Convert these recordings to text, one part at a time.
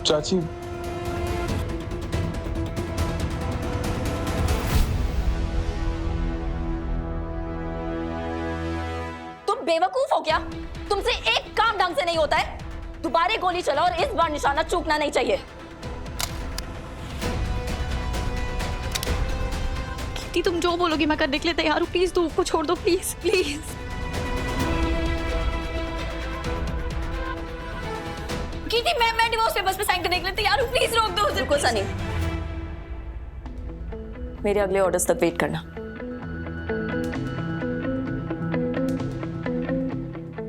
चाची, तुम बेवकूफ हो क्या? तुमसे एक काम ढंग से नहीं होता है। दोबारा गोली चलाओ और इस बार निशाना चूकना नहीं चाहिए। कीर्ति, तुम जो बोलोगी मैं करने के लिए तैयार हूँ। प्लीज धूप को छोड़ दो, प्लीज प्लीज। कीर्ति, मैं डिवोर्स पेपर्स पे साइन करने के लिए तैयार हूँ। प्लीज रोक दो उसे। रुको सनी, मेरे अगले ऑर्डर्स तक वेट करना।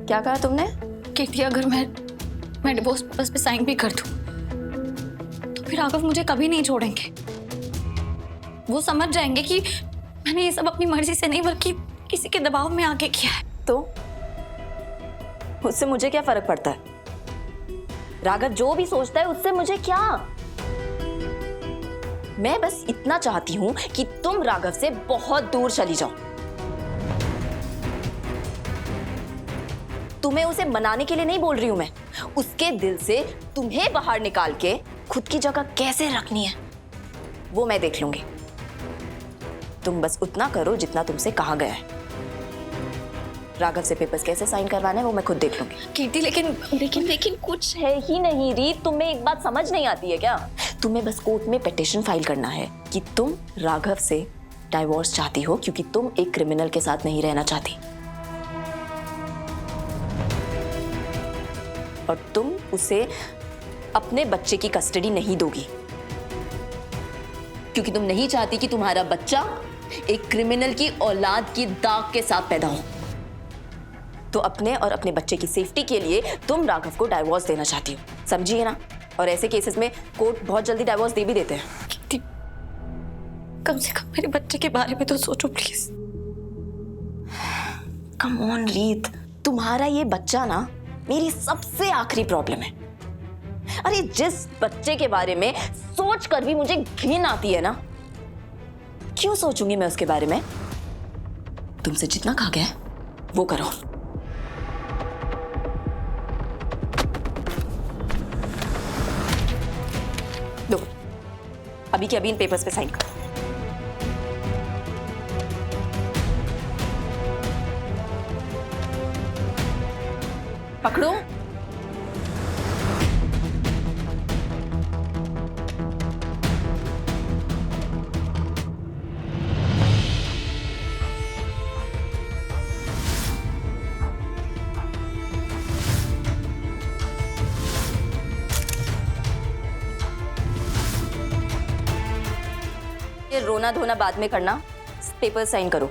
क्या कहा तुमने? कीर्ति, अगर मैं डिवोर्स पेपर्स पे साइन भी कर दूं तो फिर राघव मुझे कभी नहीं छोड़ेंगे। वो समझ जाएंगे कि मैंने ये सब अपनी मर्जी से नहीं बल्कि किसी के दबाव में आके किया है। तो उससे मुझे क्या फर्क पड़ता है? राघव जो भी सोचता है उससे मुझे क्या? मैं बस इतना चाहती हूं कि तुम राघव से बहुत दूर चली जाओ। तुम्हें उसे मनाने के लिए नहीं बोल रही हूं मैं। उसके दिल से तुम्हें बाहर निकाल के खुद की जगह कैसे रखनी है वो मैं देख लूंगी। तुम बस उतना करो जितना तुमसे कहा गया है। राघव से पेपर्स कैसे साइन करवाना है वो मैं खुद देख लूंगी। कीर्ति, लेकिन कुछ है ही नहीं रीत। तुम्हें एक बात समझ नहीं आती है क्या? तुम्हें बस कोर्ट में पिटीशन फाइल करना है कि तुम राघव से डाइवोर्स चाहती हो क्योंकि तुम एक क्रिमिनल के साथ नहीं रहना चाहती, और तुम उसे अपने बच्चे की कस्टडी नहीं दोगी क्योंकि तुम नहीं चाहती कि तुम्हारा बच्चा एक क्रिमिनल की औलाद की दाग के साथ पैदा हो। तो अपने और अपने बच्चे की सेफ्टी के लिए तुम राघव को डाइवोर्स देना चाहती हो, समझिए ना? और ऐसे केसेस में कोर्ट बहुत जल्दी डाइवोर्स दे भी देते हैं। कीर्ति, कम से कम मेरे बच्चे के बारे में तो सोचो प्लीज। कम ऑन रीत, तुम्हारा ये बच्चा ना मेरी सबसे आखिरी प्रॉब्लम है। अरे जिस बच्चे के बारे में सोच कर भी मुझे घिन आती है ना, क्यों सोचूंगी मैं उसके बारे में? तुमसे जितना कहा गया है वो करो। दो, अभी के अभी इन पेपर्स पे साइन करो। पकड़ो। ये रोना धोना बाद में करना, पेपर साइन करो।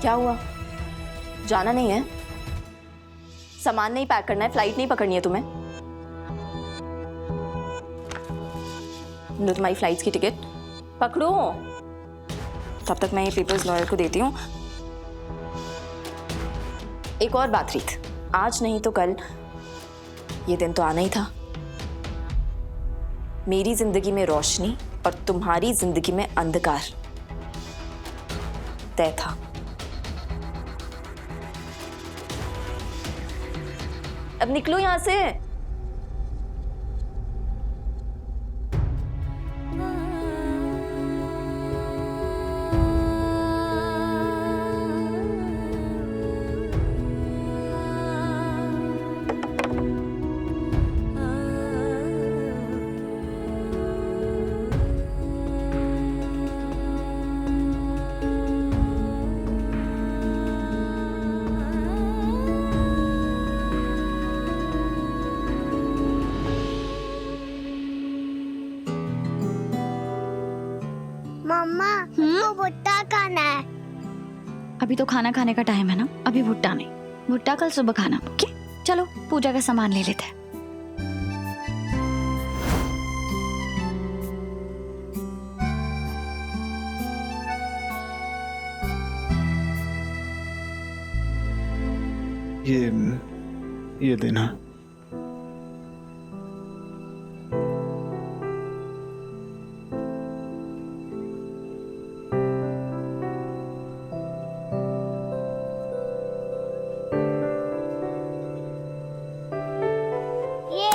क्या हुआ? जाना नहीं है? सामान नहीं पैक करना है? फ्लाइट नहीं पकड़नी है तुम्हें? लो तुम्हारी फ्लाइट्स की टिकट, पकड़ो। तब तक मैं ये पेपर्स लॉयर को देती हूँ। एक और बात रीत, आज नहीं तो कल ये दिन तो आना ही था। मेरी जिंदगी में रोशनी और तुम्हारी जिंदगी में अंधकार तय था। अब निकलो यहां से। मम्मा, हमको भुट्टा खाना है। अभी तो खाना खाने का टाइम है ना, अभी भुट्टा नहीं। भुट्टा कल सुबह खाना, ओके? चलो पूजा का सामान ले लेते हैं। ये देना। ये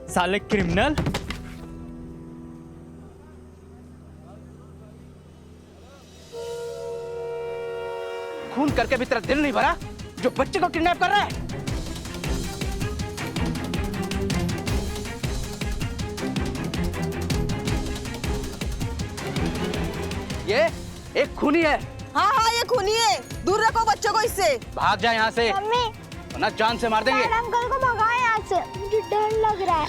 साले क्रिमिनल। खून करके भी तेरा दिल नहीं भरा जो बच्चे को किडनैप कर रहा है। ये एक खूनी है। हाँ हाँ ये खूनी है, दूर रखो बच्चों को इससे। भाग जा यहाँ से मम्मी वरना जान से मार देंगे। अंकल को भगाओ यहाँ से, मुझे डर लग रहा है।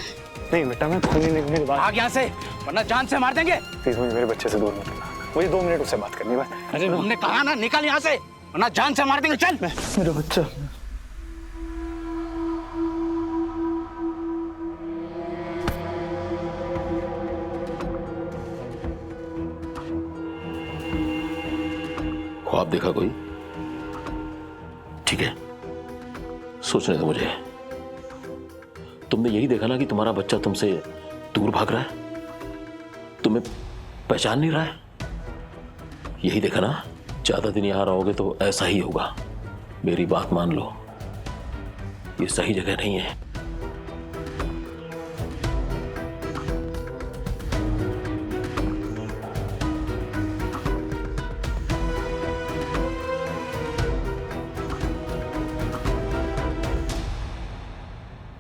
नहीं बेटा, मैं खूनी नहीं, मेरी बात। भाग यहाँ से वरना जान से मार देंगे। प्लीज मुझे मेरे बच्चे से दूर मत करना, मुझे 2 मिनट उससे बात करनी है। अरे हमने कहा ना निकल यहाँ से वरना जान से मार देंगे। चल। मेरा बच्चा। ख्वाब देखा कोई? ठीक है, सोचने दो मुझे। तुमने यही देखा ना कि तुम्हारा बच्चा तुमसे दूर भाग रहा है, तुम्हें पहचान नहीं रहा है। यही देखा ना, ज्यादा दिन यहां रहोगे तो ऐसा ही होगा। मेरी बात मान लो, ये सही जगह नहीं है।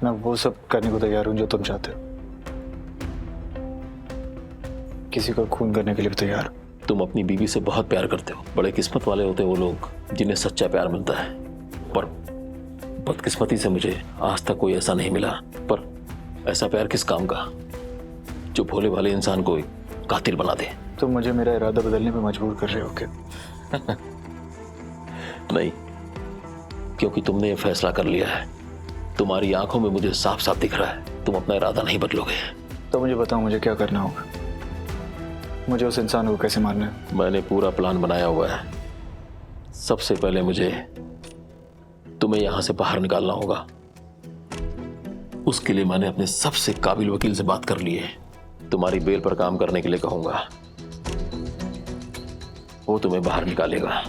मैं वो सब करने को तैयार हूं जो तुम चाहते हो, किसी को खून करने के लिए भी तैयार हूं। तुम अपनी बीवी से बहुत प्यार करते हो। बड़े किस्मत वाले होते हैं वो लोग जिन्हें सच्चा प्यार मिलता है, पर बदकिस्मती से मुझे आज तक कोई ऐसा नहीं मिला। पर ऐसा प्यार किस काम का जो भोले भाले इंसान को कातिल बना दे। तुम मुझे मेरा इरादा बदलने पे मजबूर कर रहे हो क्या? नहीं, क्योंकि तुमने ये फैसला कर लिया है। तुम्हारी आंखों में मुझे साफ साफ दिख रहा है तुम अपना इरादा नहीं बदलोगे। तो मुझे बताओ, मुझे क्या करना होगा? मुझे उस इंसान को कैसे मारना है? मैंने पूरा प्लान बनाया हुआ है। सबसे पहले मुझे तुम्हें यहां से बाहर निकालना होगा। उसके लिए मैंने अपने सबसे काबिल वकील से बात कर ली है। तुम्हारी बेल पर काम करने के लिए कहूंगा, वो तुम्हें बाहर निकालेगा।